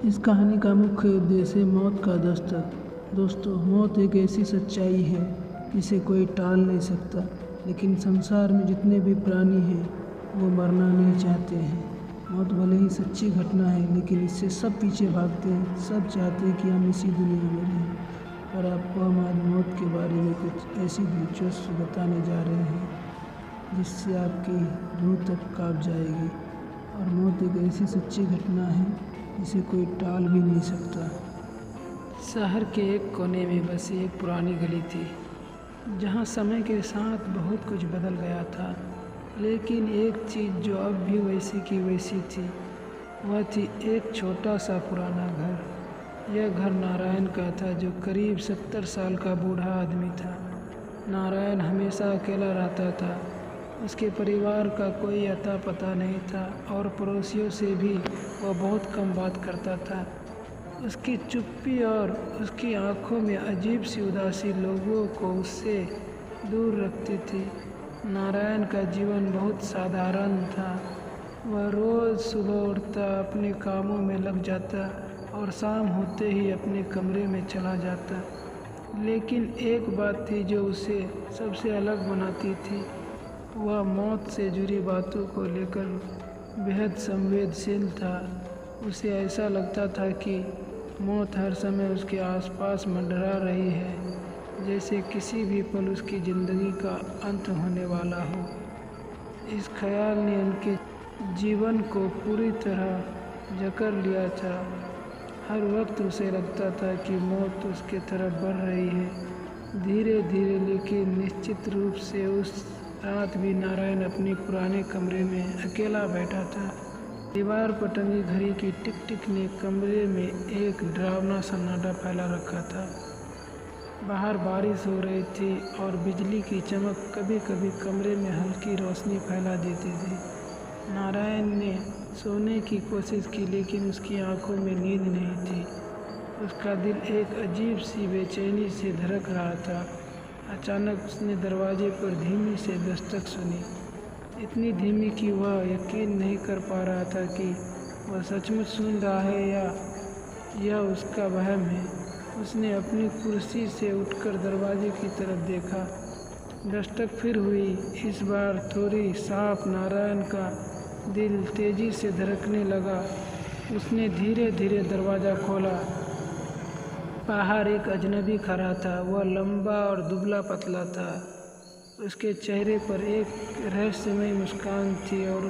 इस कहानी का मुख्य उद्देश्य है मौत का दस्तक। दोस्तों, मौत एक ऐसी सच्चाई है जिसे कोई टाल नहीं सकता, लेकिन संसार में जितने भी प्राणी हैं वो मरना नहीं चाहते हैं। मौत भले ही सच्ची घटना है, लेकिन इससे सब पीछे भागते हैं। सब चाहते हैं कि हम इसी दुनिया में रहें, और आपको हम आज मौत के बारे में कुछ ऐसी दिलचस्प बताने जा रहे हैं जिससे आपकी रूह तक कांप जाएगी। और मौत एक ऐसी सच्ची घटना है जिसे कोई टाल भी नहीं सकता। शहर के एक कोने में बसी एक पुरानी गली थी, जहाँ समय के साथ बहुत कुछ बदल गया था, लेकिन एक चीज़ जो अब भी वैसी की वैसी थी, वह थी एक छोटा सा पुराना घर। यह घर नारायण का था, जो करीब 70 साल का बूढ़ा आदमी था। नारायण हमेशा अकेला रहता था। उसके परिवार का कोई अता पता नहीं था, और पड़ोसियों से भी वह बहुत कम बात करता था। उसकी चुप्पी और उसकी आंखों में अजीब सी उदासी लोगों को उससे दूर रखती थी। नारायण का जीवन बहुत साधारण था। वह रोज़ सुबह उठता, अपने कामों में लग जाता और शाम होते ही अपने कमरे में चला जाता। लेकिन एक बात थी जो उसे सबसे अलग बनाती थी। वह मौत से जुड़ी बातों को लेकर बेहद संवेदनशील था। उसे ऐसा लगता था कि मौत हर समय उसके आसपास मंडरा रही है, जैसे किसी भी पल उसकी ज़िंदगी का अंत होने वाला हो। इस ख्याल ने उनके जीवन को पूरी तरह जकड़ लिया था। हर वक्त उसे लगता था कि मौत उसके तरफ बढ़ रही है, धीरे धीरे, लेकिन निश्चित रूप से। उस रात भी नारायण अपने पुराने कमरे में अकेला बैठा था। दीवार पर टंगी घड़ी की टिक टिक ने कमरे में एक डरावना सन्नाटा फैला रखा था। बाहर बारिश हो रही थी और बिजली की चमक कभी कभी कमरे में हल्की रोशनी फैला देती थी। नारायण ने सोने की कोशिश की, लेकिन उसकी आंखों में नींद नहीं थी। उसका दिल एक अजीब सी बेचैनी से धड़क रहा था। अचानक उसने दरवाजे पर धीमी से दस्तक सुनी, इतनी धीमी कि वह यकीन नहीं कर पा रहा था कि वह सचमुच सुन रहा है या यह उसका वहम है। उसने अपनी कुर्सी से उठकर दरवाजे की तरफ देखा। दस्तक फिर हुई, इस बार थोड़ी साफ। नारायण का दिल तेजी से धड़कने लगा। उसने धीरे धीरे दरवाज़ा खोला। बाहर एक अजनबी खड़ा था। वह लंबा और दुबला पतला था। उसके चेहरे पर एक रहस्यमय मुस्कान थी, और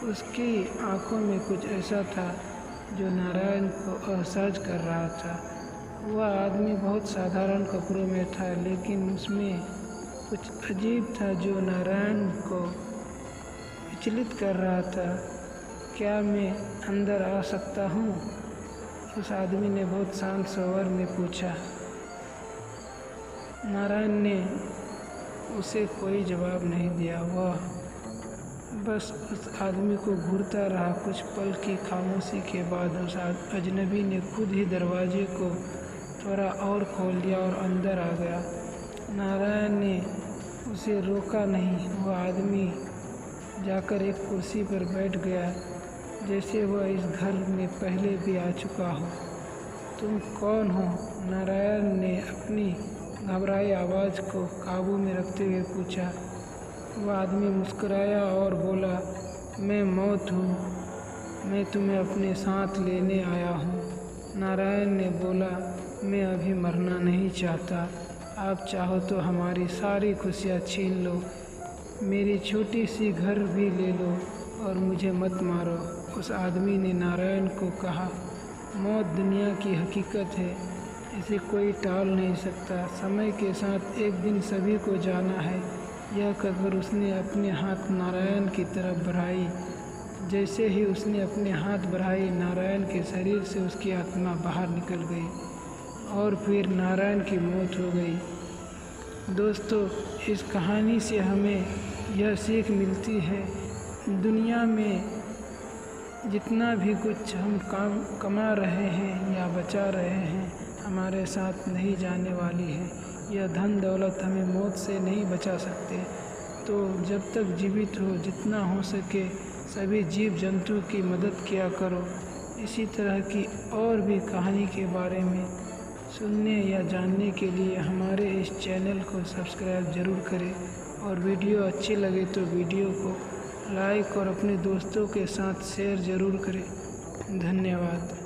उसकी आंखों में कुछ ऐसा था जो नारायण को असहज कर रहा था। वह आदमी बहुत साधारण कपड़ों में था, लेकिन उसमें कुछ अजीब था जो नारायण को विचलित कर रहा था। क्या मैं अंदर आ सकता हूँ? उस आदमी ने बहुत शांत स्वर में पूछा। नारायण ने उसे कोई जवाब नहीं दिया। वह बस उस आदमी को घूरता रहा। कुछ पल की खामोशी के बाद उस अजनबी ने खुद ही दरवाजे को थोड़ा और खोल दिया और अंदर आ गया। नारायण ने उसे रोका नहीं। वह आदमी जाकर एक कुर्सी पर बैठ गया, जैसे वह इस घर में पहले भी आ चुका हो। तुम कौन हो? नारायण ने अपनी घबराई आवाज़ को काबू में रखते हुए पूछा। वह आदमी मुस्कुराया और बोला, मैं मौत हूँ। मैं तुम्हें अपने साथ लेने आया हूँ। नारायण ने बोला, मैं अभी मरना नहीं चाहता। आप चाहो तो हमारी सारी खुशियाँ छीन लो, मेरी छोटी सी घर भी ले लो, और मुझे मत मारो। उस आदमी ने नारायण को कहा, मौत दुनिया की हकीकत है, इसे कोई टाल नहीं सकता। समय के साथ एक दिन सभी को जाना है। यह कहकर उसने अपने हाथ नारायण की तरफ बढ़ाई। जैसे ही उसने अपने हाथ बढ़ाई, नारायण के शरीर से उसकी आत्मा बाहर निकल गई, और फिर नारायण की मौत हो गई। दोस्तों, इस कहानी से हमें यह सीख मिलती है, दुनिया में जितना भी कुछ हम कमा रहे हैं या बचा रहे हैं, हमारे साथ नहीं जाने वाली है। यह धन दौलत हमें मौत से नहीं बचा सकते। तो जब तक जीवित हो, जितना हो सके सभी जीव जंतु की मदद किया करो। इसी तरह की और भी कहानी के बारे में सुनने या जानने के लिए हमारे इस चैनल को सब्सक्राइब ज़रूर करें और वीडियो अच्छी लगे तो वीडियो को लाइक और अपने दोस्तों के साथ शेयर ज़रूर करें। धन्यवाद।